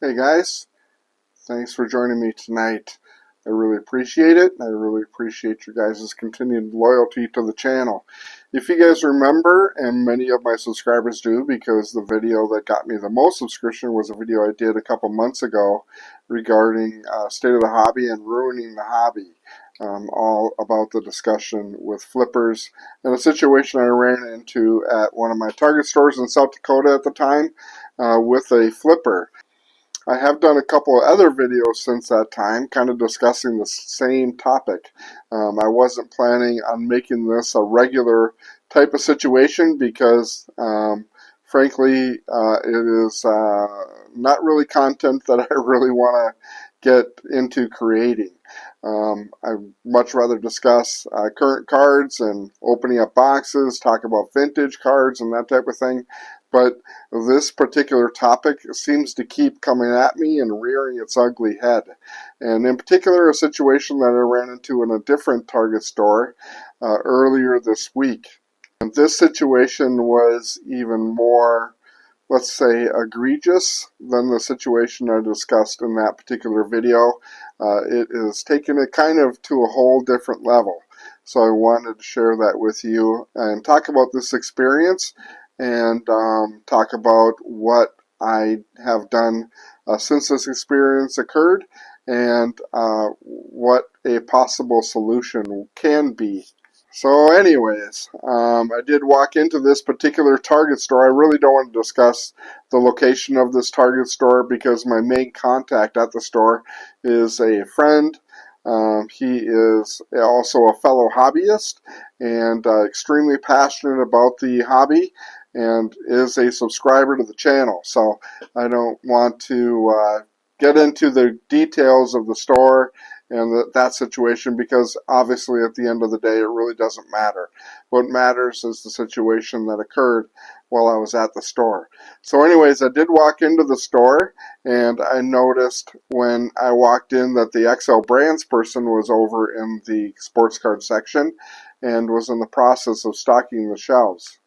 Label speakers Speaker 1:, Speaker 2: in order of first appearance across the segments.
Speaker 1: Hey guys, thanks for joining me tonight. I really appreciate it. I really appreciate your guys' continued loyalty to the channel. If you guys remember, and many of my subscribers do, because the video that got me the most subscription was a video I did a couple months ago regarding state of the hobby and ruining the hobby. All about the discussion with flippers and a situation I ran into at one of my Target stores in South Dakota at the time with a flipper. I have done a couple of other videos since that time, kind of discussing the same topic. I wasn't planning on making this a regular type of situation because, frankly, it is not really content that I really want to get into creating. I'd much rather discuss current cards and opening up boxes, talk about vintage cards and that type of thing. But this particular topic seems to keep coming at me and rearing its ugly head. And in particular, a situation that I ran into in a different Target store earlier this week. And this situation was even more, let's say, egregious than the situation I discussed in that particular video. It is taking it kind of to a whole different level. So I wanted to share that with you and talk about this experience and talk about what I have done since this experience occurred and what a possible solution can be. So anyways, I did walk into this particular Target store. I really don't want to discuss the location of this Target store because my main contact at the store is a friend. He is also a fellow hobbyist and extremely passionate about the hobby and is a subscriber to the channel. So I don't want to get into the details of the store and that situation because obviously at the end of the day it really doesn't matter. What matters is the situation that occurred while I was at the store. So anyways, I did walk into the store and I noticed when I walked in that the XL Brands person was over in the sports card section and was in the process of stocking the shelves.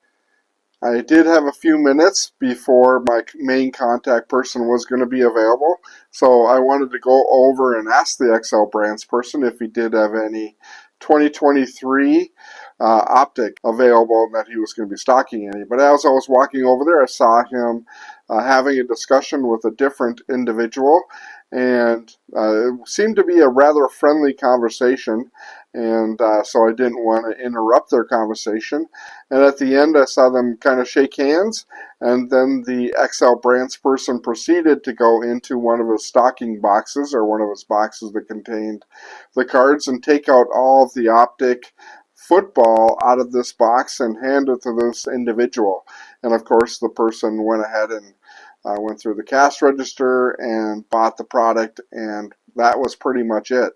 Speaker 1: I did have a few minutes before my main contact person was going to be available, so I wanted to go over and ask the XL Brands person if he did have any 2023 optic available and that he was going to be stocking any. But as I was walking over there, I saw him having a discussion with a different individual, and it seemed to be a rather friendly conversation, and so I didn't want to interrupt their conversation. And at the end, I saw them kind of shake hands, and then the XL Brands person proceeded to go into one of his stocking boxes, or one of his boxes that contained the cards, and take out all of the optic football out of this box and hand it to this individual. And of course, the person went ahead and went through the cash register and bought the product, and that was pretty much it.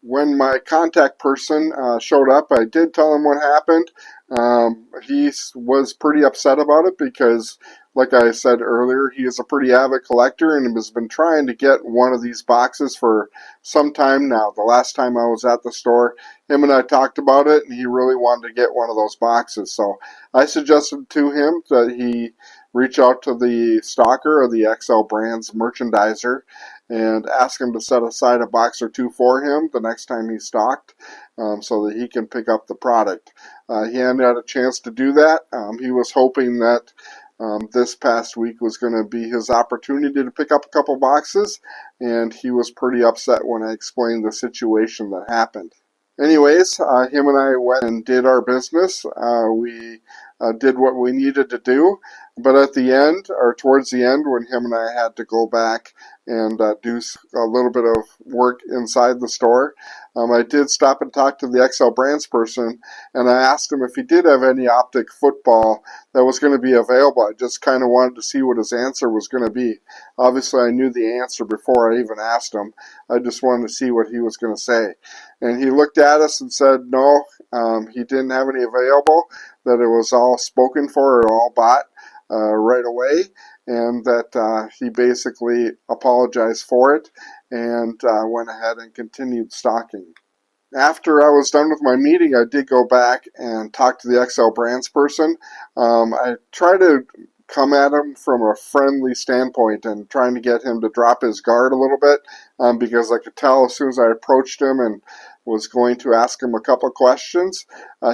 Speaker 1: When my contact person showed up, I did tell him what happened. He was pretty upset about it because, like I said earlier, he is a pretty avid collector and has been trying to get one of these boxes for some time now. The last time I was at the store, him and I talked about it, and he really wanted to get one of those boxes. So I suggested to him that he reach out to the stocker or the XL Brands merchandiser and ask him to set aside a box or two for him the next time he's stocked so that he can pick up the product. He hadn't had a chance to do that. He was hoping that this past week was going to be his opportunity to pick up a couple boxes, and he was pretty upset when I explained the situation that happened. Anyways, him and I went and did our business. We did what we needed to do, but at the end, or towards the end, when him and I had to go back and do a little bit of work inside the store, I did stop and talk to the XL Brands person, and I asked him if he did have any optic football that was going to be available. I just kind of wanted to see what his answer was going to be. Obviously, I knew the answer before I even asked him. I just wanted to see what he was going to say. And he looked at us and said no, he didn't have any available, that it was all spoken for or all bought right away, and that he basically apologized for it and went ahead and continued stocking. After I was done with my meeting, I did go back and talk to the XL Brands person. I tried to come at him from a friendly standpoint and trying to get him to drop his guard a little bit, because I could tell as soon as I approached him and was going to ask him a couple questions,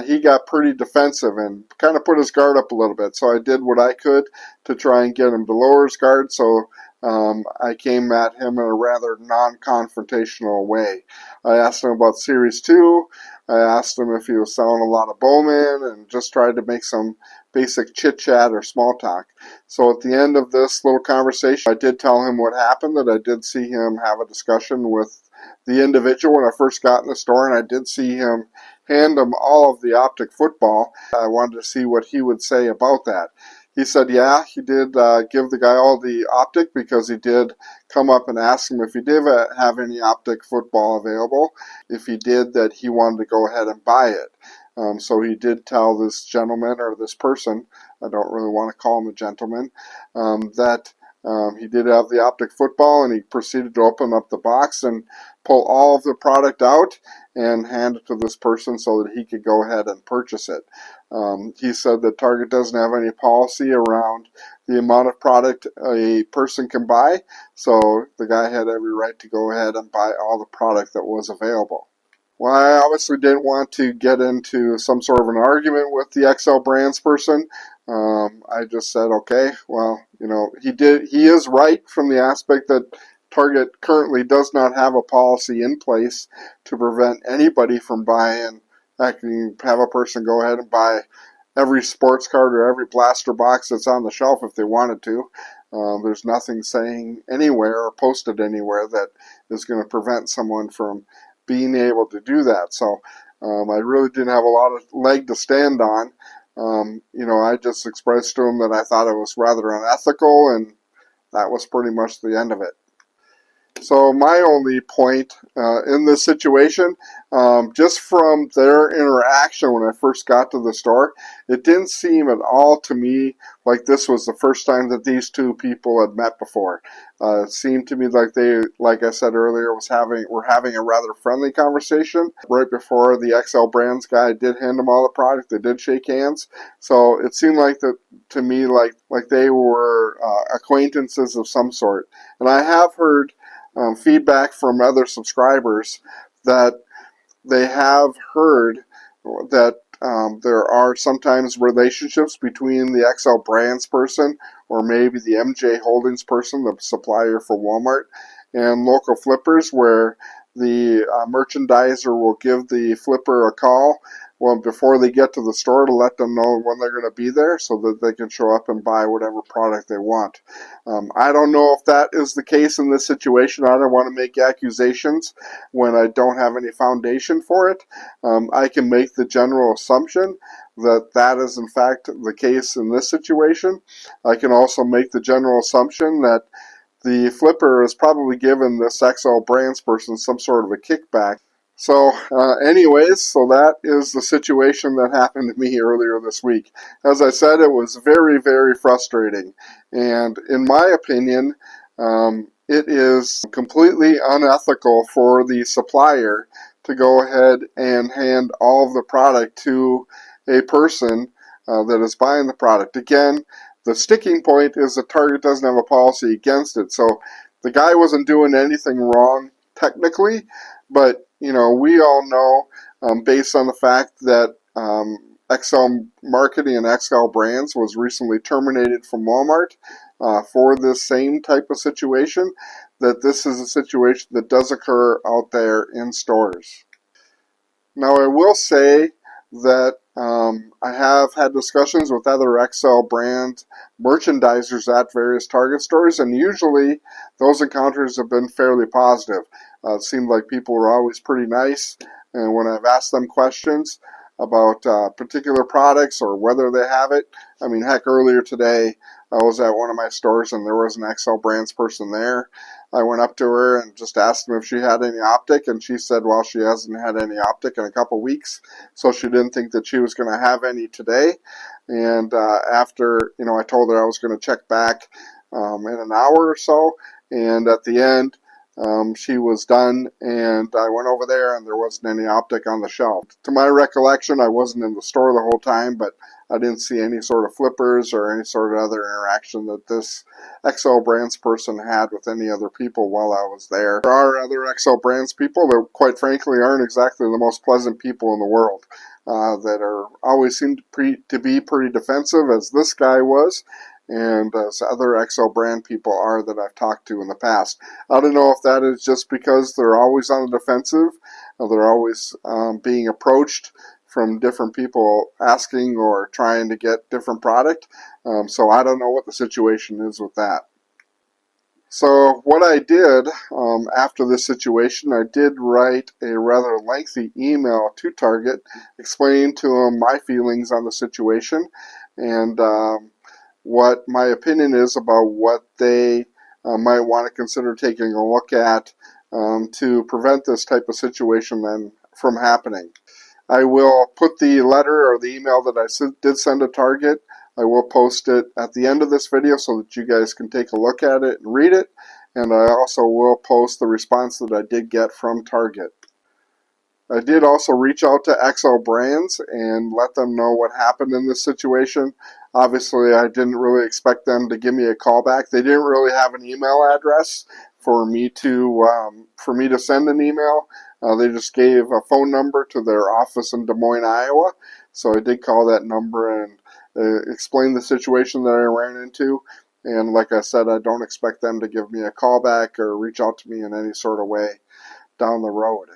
Speaker 1: he got pretty defensive and kind of put his guard up a little bit. So I did what I could to try and get him to lower his guard. So I came at him in a rather non-confrontational way. I asked him about Series 2. I asked him if he was selling a lot of Bowman and just tried to make some basic chit-chat or small talk. So at the end of this little conversation, I did tell him what happened, that I did see him have a discussion with the individual when I first got in the store, and I did see him hand him all of the optic football. I wanted to see what he would say about that. He said, yeah, he did give the guy all the optic, because he did come up and ask him if he did have any optic football available. If he did, that he wanted to go ahead and buy it. So he did tell this gentleman, or this person, I don't really want to call him a gentleman, that he did have the optic football, and he proceeded to open up the box and pull all of the product out and hand it to this person so that he could go ahead and purchase it. He said that Target doesn't have any policy around the amount of product a person can buy, so the guy had every right to go ahead and buy all the product that was available. Well, I obviously didn't want to get into some sort of an argument with the XL Brands person. I just said, okay, well, he is right from the aspect that Target currently does not have a policy in place to prevent anybody from buying. Actually, have a person go ahead and buy every sports card or every blaster box that's on the shelf if they wanted to. There's nothing saying anywhere or posted anywhere that is going to prevent someone from being able to do that. So I really didn't have a lot of leg to stand on. I just expressed to him that I thought it was rather unethical, and that was pretty much the end of it. So my only point in this situation, just from their interaction when I first got to the store, it didn't seem at all to me like this was the first time that these two people had met before. It seemed to me like they, like I said earlier, were having a rather friendly conversation. Right before the XL Brands guy did hand them all the product, they did shake hands. So it seemed like that to me, like they were acquaintances of some sort. And I have heard feedback from other subscribers that they have heard that there are sometimes relationships between the XL Brands person or maybe the MJ Holdings person, the supplier for Walmart, and local flippers, where the merchandiser will give the flipper a call before they get to the store to let them know when they're going to be there so that they can show up and buy whatever product they want. I don't know if that is the case in this situation. I don't want to make accusations when I don't have any foundation for it. I can make the general assumption that that is in fact the case in this situation. I can also make the general assumption that the flipper is probably given this XL Brands person some sort of a kickback. So anyways, so that is the situation that happened to me earlier this week. As I said, it was very, very frustrating. And in my opinion, it is completely unethical for the supplier to go ahead and hand all of the product to a person that is buying the product. Again, the sticking point is that Target doesn't have a policy against it. So the guy wasn't doing anything wrong technically, but we all know, based on the fact that XL Marketing and XL Brands was recently terminated from Walmart for this same type of situation, that this is a situation that does occur out there in stores. Now, I will say that I have had discussions with other XL brand merchandisers at various Target stores, and usually those encounters have been fairly positive. It seemed like people were always pretty nice, and when I've asked them questions about particular products or whether they have it, I mean, heck, earlier today I was at one of my stores and there was an XL Brands person there. I went up to her and just asked them if she had any optic, and she said, well, she hasn't had any optic in a couple weeks, so she didn't think that she was going to have any today. And after, I told her I was going to check back in an hour or so, and at the end, she was done, and I went over there and there wasn't any optic on the shelf. To my recollection, I wasn't in the store the whole time, but I didn't see any sort of flippers or any sort of other interaction that this XL Brands person had with any other people while I was there. There are other XL Brands people that quite frankly aren't exactly the most pleasant people in the world, that are always seem to be pretty defensive, as this guy was, and as other XL brand people are that I've talked to in the past. I don't know if that is just because they're always on the defensive, or they're always being approached from different people asking or trying to get different product. So I don't know what the situation is with that. So what I did after this situation, I did write a rather lengthy email to Target explaining to them my feelings on the situation and what my opinion is about what they might want to consider taking a look at to prevent this type of situation then from happening. I will put the letter or the email that I did send to Target, I will post it at the end of this video so that you guys can take a look at it and read it. And I also will post the response that I did get from Target. I did also reach out to XL Brands and let them know what happened in this situation. Obviously, I didn't really expect them to give me a call back. They didn't really have an email address for me to send an email. They just gave a phone number to their office in Des Moines, Iowa. So I did call that number and explain the situation that I ran into. And like I said, I don't expect them to give me a call back or reach out to me in any sort of way down the road.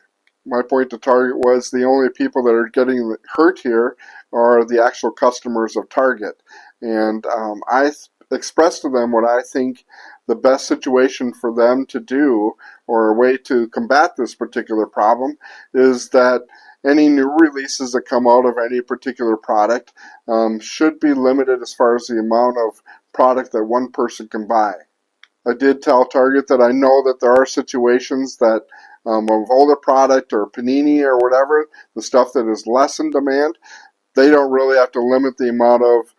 Speaker 1: My point to Target was the only people that are getting hurt here are the actual customers of Target. And I expressed to them what I think the best situation for them to do, or a way to combat this particular problem, is that any new releases that come out of any particular product should be limited as far as the amount of product that one person can buy. I did tell Target that I know that there are situations that of older product or panini or whatever, the stuff that is less in demand, they don't really have to limit the amount of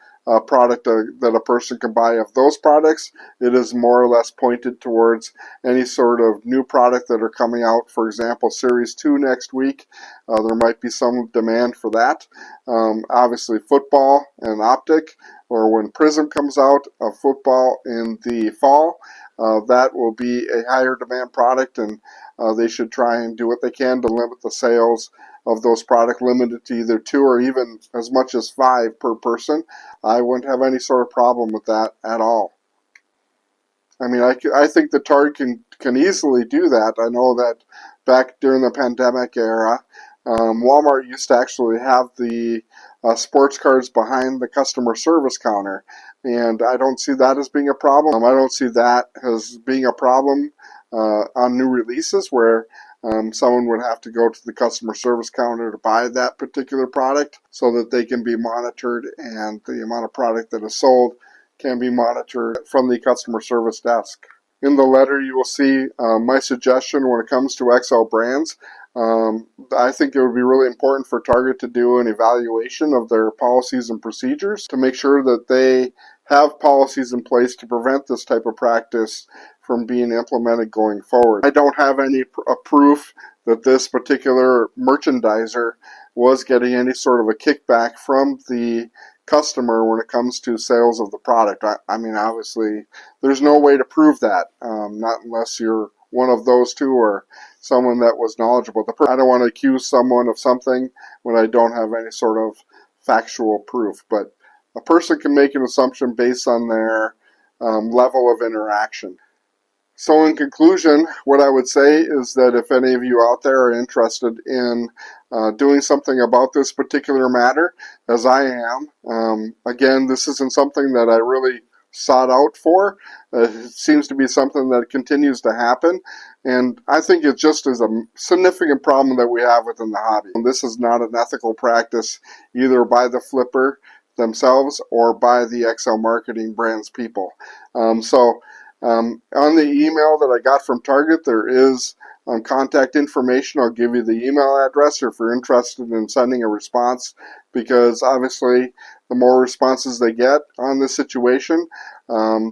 Speaker 1: product that a person can buy of those products. It is more or less pointed towards any sort of new product that are coming out. For example, Series 2 next week, there might be some demand for that. Obviously football and optic, or when Prism comes out of football in the fall, that will be a higher demand product, and they should try and do what they can to limit the sales of those products, limited to either 2 or even as much as 5 per person. I wouldn't have any sort of problem with that at all. I mean, I think the Target can easily do that. I know that back during the pandemic era, Walmart used to actually have the sports cards behind the customer service counter, and I don't see that as being a problem. I don't see that as being a problem on new releases where someone would have to go to the customer service counter to buy that particular product so that they can be monitored, and the amount of product that is sold can be monitored from the customer service desk. In the letter, you will see my suggestion when it comes to XL Brands. I think it would be really important for Target to do an evaluation of their policies and procedures to make sure that they have policies in place to prevent this type of practice from being implemented going forward. I don't have any proof that this particular merchandiser was getting any sort of a kickback from the customer when it comes to sales of the product. I mean, obviously, there's no way to prove that, not unless you're one of those two or someone that was knowledgeable. I don't want to accuse someone of something when I don't have any sort of factual proof, but a person can make an assumption based on their level of interaction. So in conclusion, what I would say is that if any of you out there are interested in doing something about this particular matter, as I am, again, this isn't something that I really sought out for. It seems to be something that continues to happen, and I think it just is a significant problem that we have within the hobby. And this is not an ethical practice either by the flipper themselves or by the XL Marketing Brands people. On the email that I got from Target, there is contact information. I'll give you the email address if you're interested in sending a response, because obviously the more responses they get on this situation,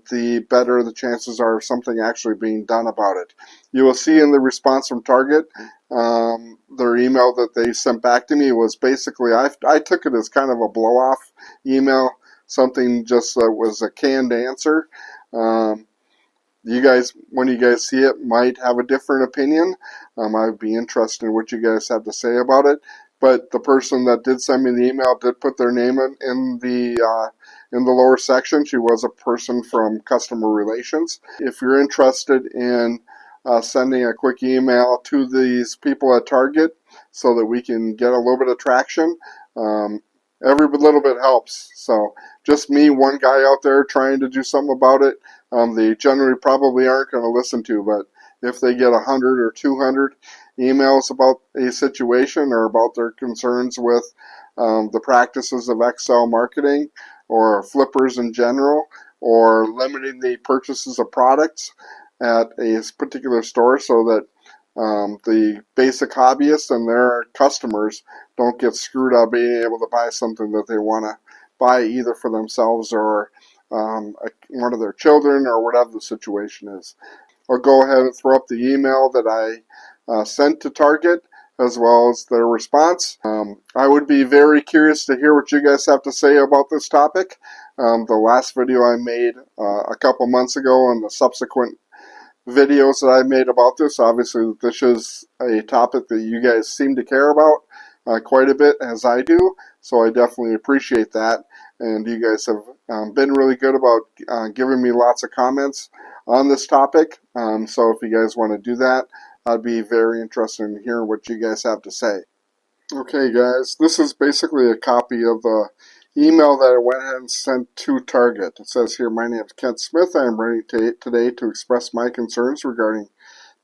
Speaker 1: the better the chances are of something actually being done about it. You will see in the response from Target, their email that they sent back to me was basically, I took it as kind of a blow-off email, something just that was a canned answer. You guys, when you guys see it, might have a different opinion. I'd be interested in what you guys have to say about it. But the person that did send me the email did put their name in the lower section. She was a person from customer relations. If you're interested in sending a quick email to these people at Target so that we can get a little bit of traction, every little bit helps. So just me, one guy out there trying to do something about it, they generally probably aren't going to listen to. But if they get 100 or 200 emails about a situation or about their concerns with the practices of Excel marketing or flippers in general, or limiting the purchases of products at a particular store so that the basic hobbyists and their customers don't get screwed out being able to buy something that they want to buy either for themselves or one of their children or whatever the situation is. I'll go ahead and throw up the email that I sent to Target as well as their response. I would be very curious to hear what you guys have to say about this topic. The last video I made a couple months ago and the subsequent videos that I made about this, obviously this is a topic that you guys seem to care about quite a bit, as I do, so I definitely appreciate that. And you guys have been really good about giving me lots of comments on this topic, so if you guys want to do that, I'd be very interested in hearing what you guys have to say. Okay guys, this is basically a copy of the email that I went ahead and sent to Target. It says here, my name is Kent Smith. I am ready today to express my concerns regarding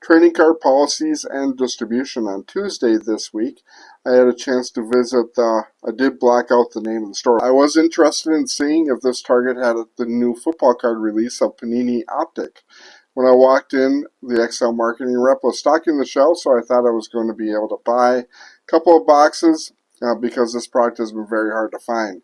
Speaker 1: trading card policies and distribution. On Tuesday this week, I had a chance to visit I did black out the name of the store. I was interested in seeing if this Target had the new football card release of Panini Optic. When I walked in, the Excel marketing rep was stocking the shelf, so I thought I was going to be able to buy a couple of boxes because this product has been very hard to find.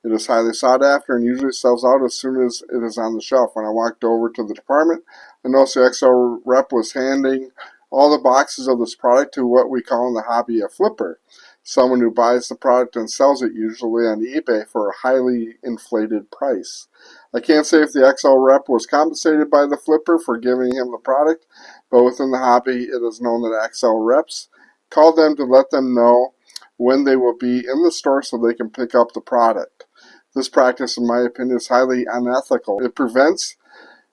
Speaker 1: It is highly sought after and usually sells out as soon as it is on the shelf. When I walked over to the department, I noticed the Excel rep was handing all the boxes of this product to what we call in the hobby a flipper, someone who buys the product and sells it usually on eBay for a highly inflated price. I can't say if the Excel rep was compensated by the flipper for giving him the product, but within the hobby it is known that Excel reps call them to let them know when they will be in the store so they can pick up the product. This practice, in my opinion, is highly unethical. It prevents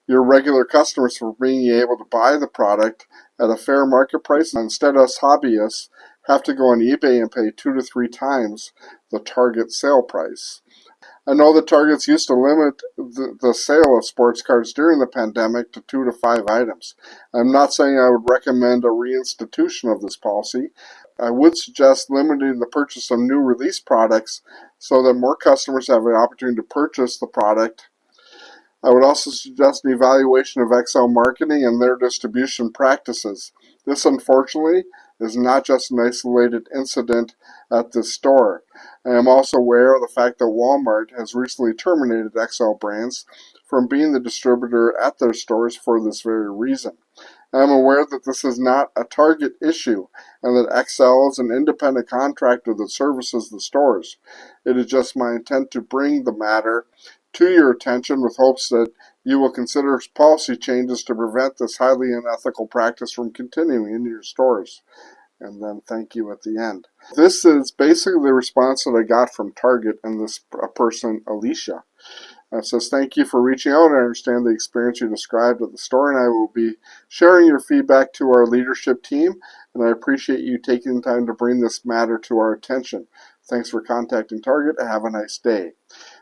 Speaker 1: your regular customers from being able to buy the product at a fair market price. Instead, us hobbyists have to go on eBay and pay 2 to 3 times the Target sale price. I know that Targets used to limit the sale of sports cards during the pandemic to 2 to 5 items. I'm not saying I would recommend a reinstitution of this policy. I would suggest limiting the purchase of new release products so that more customers have an opportunity to purchase the product. I would also suggest an evaluation of Excel marketing and their distribution practices. This, unfortunately, is not just an isolated incident at this store. I am also aware of the fact that Walmart has recently terminated Excel brands from being the distributor at their stores for this very reason. I am aware that this is not a Target issue and that Excel is an independent contractor that services the stores. It is just my intent to bring the matter to your attention with hopes that you will consider policy changes to prevent this highly unethical practice from continuing in your stores. And then thank you at the end. This is basically the response that I got from Target and this person, Alicia. It says, thank you for reaching out. I understand the experience you described at the store, and I will be sharing your feedback to our leadership team, and I appreciate you taking the time to bring this matter to our attention. Thanks for contacting Target. Have a nice day.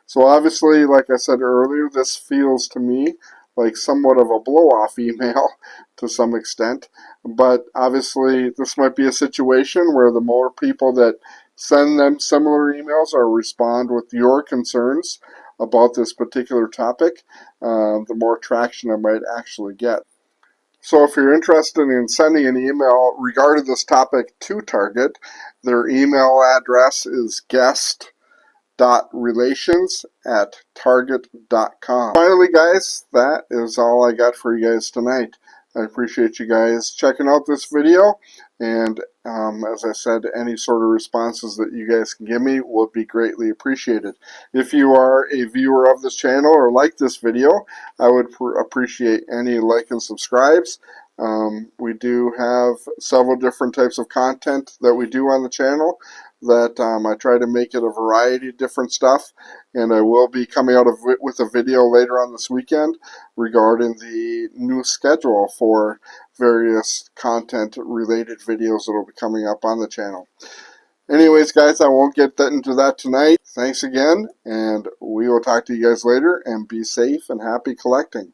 Speaker 1: So obviously, like I said earlier, this feels to me like somewhat of a blow-off email to some extent, but obviously this might be a situation where the more people that send them similar emails or respond with your concerns about this particular topic, the more traction I might actually get. So if you're interested in sending an email regarding this topic to Target, their email address is guest relations@target.com. Finally, guys, that is all I got for you guys tonight. I appreciate you guys checking out this video, and as I said, any sort of responses that you guys can give me would be greatly appreciated. If you are a viewer of this channel or like this video, I would appreciate any like and subscribes. We do have several different types of content that we do on the channel that I try to make it a variety of different stuff, and I will be coming out with a video later on this weekend regarding the new schedule for various content related videos that will be coming up on the channel. Anyways, guys, I won't get into that tonight. Thanks again, and we will talk to you guys later, and be safe and happy collecting.